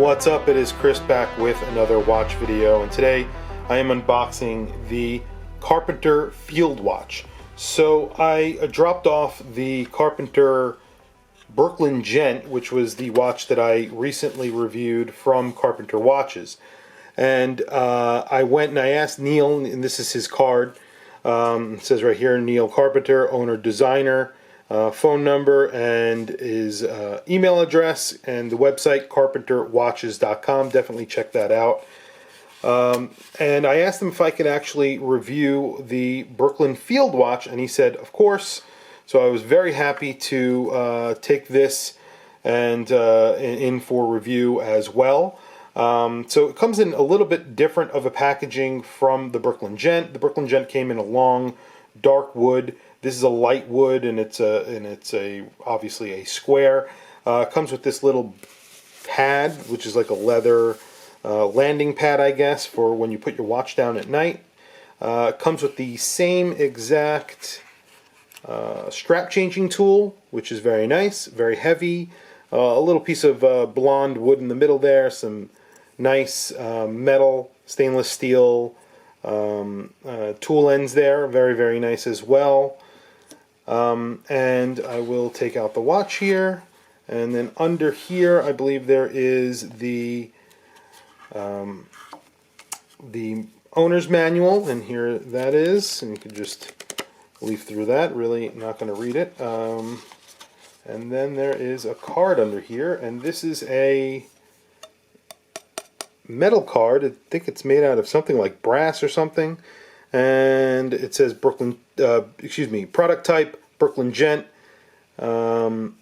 What's up? It is Chris back with another watch video, and today I am unboxing the Carpenter Field Watch. So I dropped off the Carpenter Brooklyn Gent, which was the watch that I recently reviewed from Carpenter Watches. And I went and I asked Neil, and this is his card. It says right here, Neil Carpenter, owner, designer. Phone number and his email address, and the website carpenterwatches.com. Definitely check that out. And I asked him if I could actually review the Brooklyn Field Watch, and he said of course. So I was very happy to take this and in for review as well. So it comes in a little bit different of a packaging from the Brooklyn Gent. The Brooklyn Gent came in a long dark wood. This is a light wood, and it's obviously a square. Comes with this little pad, which is like a leather landing pad, I guess, for when you put your watch down at night. Comes with the same exact strap changing tool, which is very nice, very heavy. A little piece of blonde wood in the middle there. Some nice metal, stainless steel tool ends there. Very, very nice as well. And I will take out the watch here, and then under here I believe there is the owner's manual, and here that is, and you can just leaf through that, really not going to read it. And then there is a card under here, and this is a metal card. I think it's made out of something like brass or something, and it says Brooklyn, product type Brooklyn Gent, and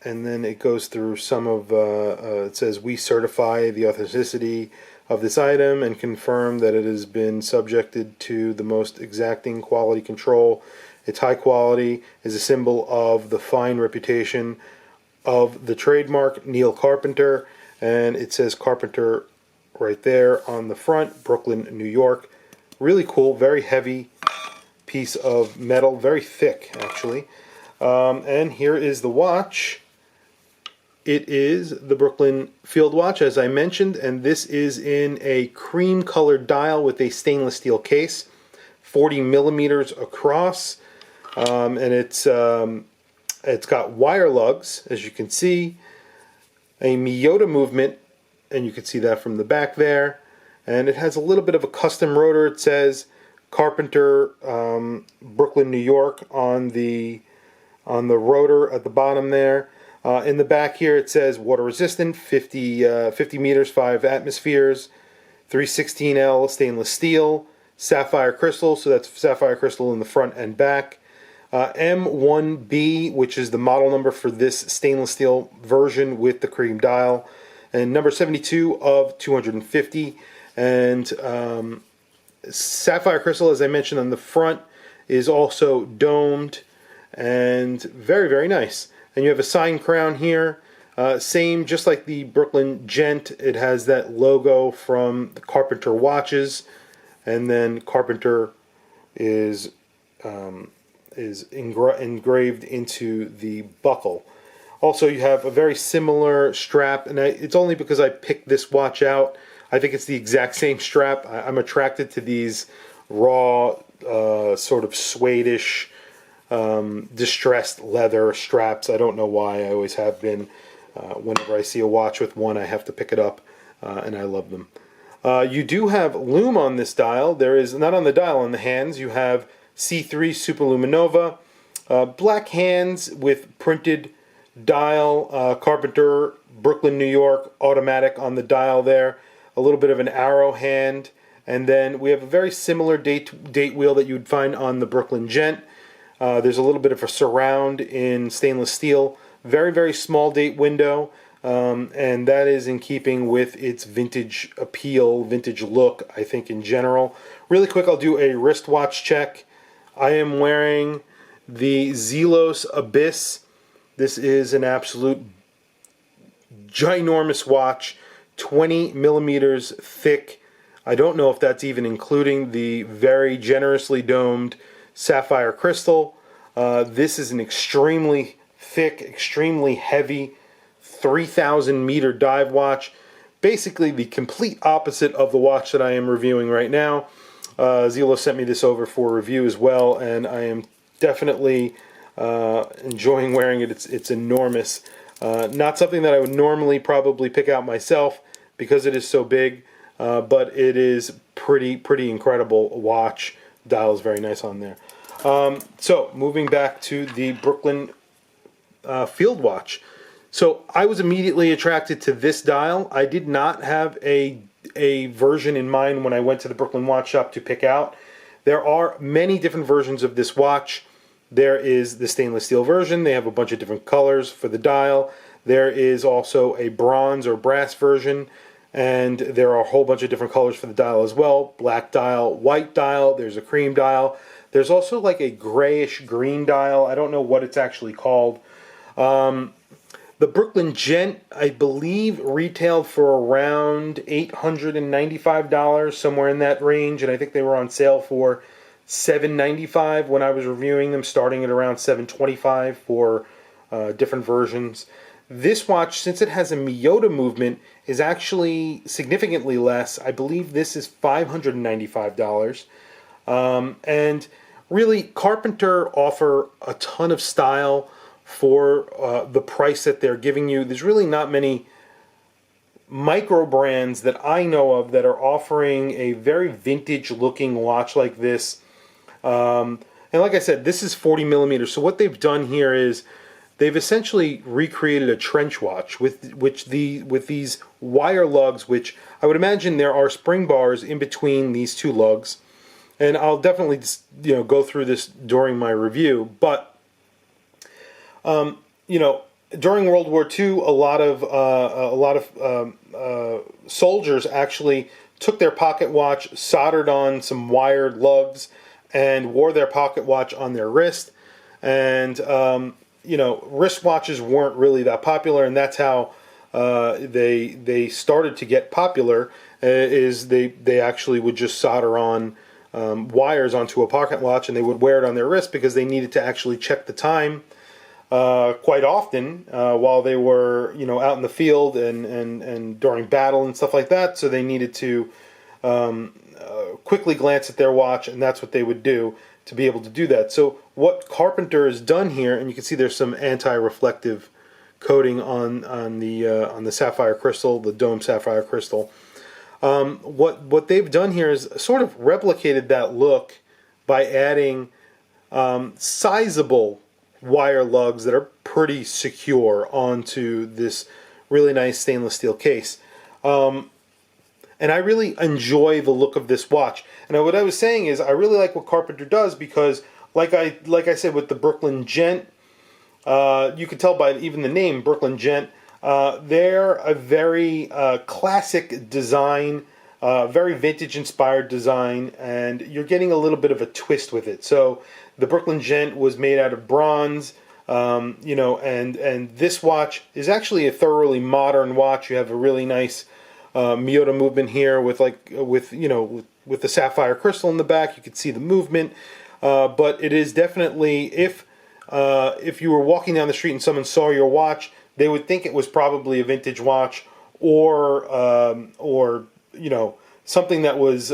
then it goes through some of, it says we certify the authenticity of this item and confirm that it has been subjected to the most exacting quality control. Its high quality is a symbol of the fine reputation of the trademark Neil Carpenter, and it says Carpenter right there on the front, Brooklyn, New York. Really cool, very heavy piece of metal, very thick actually. And here is the watch. It is the Brooklyn Field Watch, as I mentioned, and this is in a cream colored dial with a stainless steel case, 40 millimeters across, and it's got wire lugs, as you can see, a Miyota movement, and you can see that from the back there, and it has a little bit of a custom rotor. It says Carpenter, Brooklyn, New York on the rotor at the bottom there. In the back here it says water resistant, 50 meters, 5 atmospheres, 316L stainless steel, sapphire crystal, so that's sapphire crystal in the front and back. M1B, which is the model number for this stainless steel version with the cream dial, and number 72 of 250. And sapphire crystal, as I mentioned on the front, is also domed and very, very nice. And you have a sign crown here, same, just like the Brooklyn Gent. It has that logo from the Carpenter Watches, and then Carpenter is engraved into the buckle. Also, you have a very similar strap, and it's only because I picked this watch out. I think it's the exact same strap. I'm attracted to these raw, sort of suede-ish, distressed leather straps. I don't know why. I always have been. Whenever I see a watch with one, I have to pick it up, and I love them. You do have lume on this dial. There is, not on the dial, on the hands, you have C3 Superluminova, black hands with printed dial, Carpenter, Brooklyn, New York, automatic on the dial there. A little bit of an arrow hand, and then we have a very similar date wheel that you'd find on the Brooklyn Gent. There's a little bit of a surround in stainless steel, very, very small date window, and that is in keeping with its vintage appeal, vintage look, I think, in general. Really quick, I'll do a wristwatch check. I am wearing the Zelos Abyss. This is an absolute ginormous watch, 20 millimeters thick. I don't know if that's even including the very generously domed sapphire crystal. This is an extremely thick, extremely heavy 3,000 meter dive watch. basically the complete opposite of the watch that I am reviewing right now. Zilo sent me this over for review as well, and I am definitely enjoying wearing it. It's enormous. Not something that I would normally probably pick out myself because it is so big, but it is pretty incredible watch. Dial is very nice on there. So moving back to the Brooklyn Field Watch. So I was immediately attracted to this dial. I did not have a version in mind when I went to the Brooklyn Watch Shop to pick out. There are many different versions of this watch. There is the stainless steel version. They have a bunch of different colors for the dial. There is also a bronze or brass version, and there are a whole bunch of different colors for the dial as well. Black dial, white dial, there's a cream dial. There's also like a grayish green dial. I don't know what it's actually called. The Brooklyn Gent, I believe, retailed for around $895, somewhere in that range, and I think they were on sale for $795 when I was reviewing them, starting at around $725 for different versions. This watch, since it has a Miyota movement, is actually significantly less. I believe this is $595. And really, Carpenter offer a ton of style for the price that they're giving you. There's really not many micro brands that I know of that are offering a very vintage looking watch like this. And like I said, this is 40 millimeters. So what they've done here is they've essentially recreated a trench watch with these wire lugs, which I would imagine there are spring bars in between these two lugs. And I'll definitely go through this during my review. But during World War II, a lot of soldiers actually took their pocket watch, soldered on some wired lugs, and wore their pocket watch on their wrist. And wrist watches weren't really that popular, and that's how they started to get popular. Is they actually would just solder on wires onto a pocket watch, and they would wear it on their wrist because they needed to actually check the time quite often while they were out in the field and during battle and stuff like that. So they needed to quickly glance at their watch, and that's what they would do to be able to do that. So what Carpenter has done here, and you can see there's some anti-reflective coating on the sapphire crystal, the dome sapphire crystal. What they've done here is sort of replicated that look by adding sizable wire lugs that are pretty secure onto this really nice stainless steel case. And I really enjoy the look of this watch. And what I was saying is I really like what Carpenter does because, like I said with the Brooklyn Gent, you could tell by even the name Brooklyn Gent, they're a very classic design, very vintage inspired design, and you're getting a little bit of a twist with it. So the Brooklyn Gent was made out of bronze, and this watch is actually a thoroughly modern watch. You have a really nice Miyota movement here with the sapphire crystal in the back. You can see the movement, but it is definitely, if you were walking down the street and someone saw your watch, they would think it was probably a vintage watch or something that was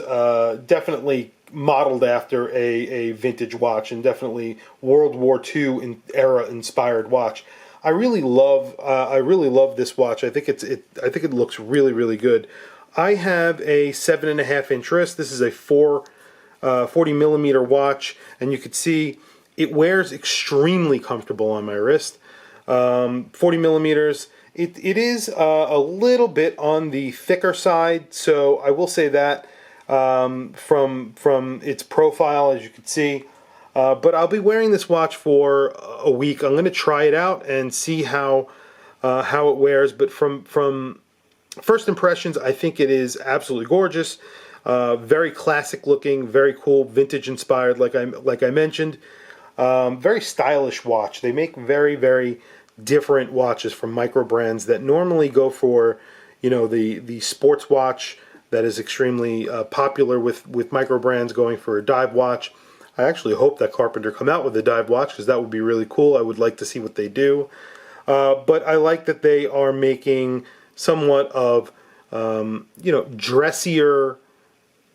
definitely modeled after a vintage watch, and definitely World War II era inspired watch. I really love this watch. I think it looks really good. I have a 7.5 inch wrist. This is a 40 millimeter watch, and you can see it wears extremely comfortable on my wrist. 40 millimeters. It is a little bit on the thicker side, so I will say that from its profile, as you can see. But I'll be wearing this watch for a week. I'm going to try it out and see how it wears. But from first impressions, I think it is absolutely gorgeous. Very classic looking, very cool, vintage inspired, like I mentioned. Very stylish watch. They make very different watches from micro brands that normally go for the sports watch that is extremely popular with micro brands going for a dive watch. I actually hope that Carpenter come out with a dive watch because that would be really cool. I would like to see what they do. But I like that they are making somewhat of dressier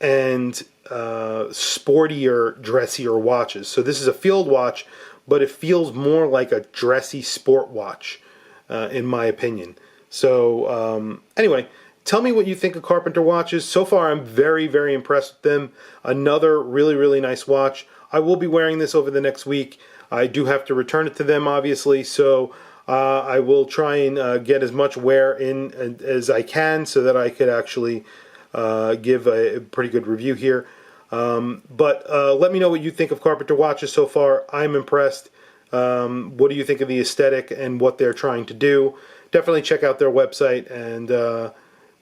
and sportier, dressier watches. So this is a field watch, but it feels more like a dressy sport watch, in my opinion. So anyway, tell me what you think of Carpenter watches. So far, I'm very, very impressed with them. Another really, really nice watch. I will be wearing this over the next week. I do have to return it to them, obviously, so I will try and get as much wear in as I can so that I could actually give a pretty good review here. But let me know what you think of Carpenter watches so far. I'm impressed. What do you think of the aesthetic and what they're trying to do? Definitely check out their website, and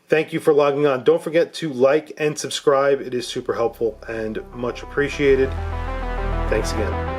thank you for logging on. Don't forget to like and subscribe. It is super helpful and much appreciated. Thanks again.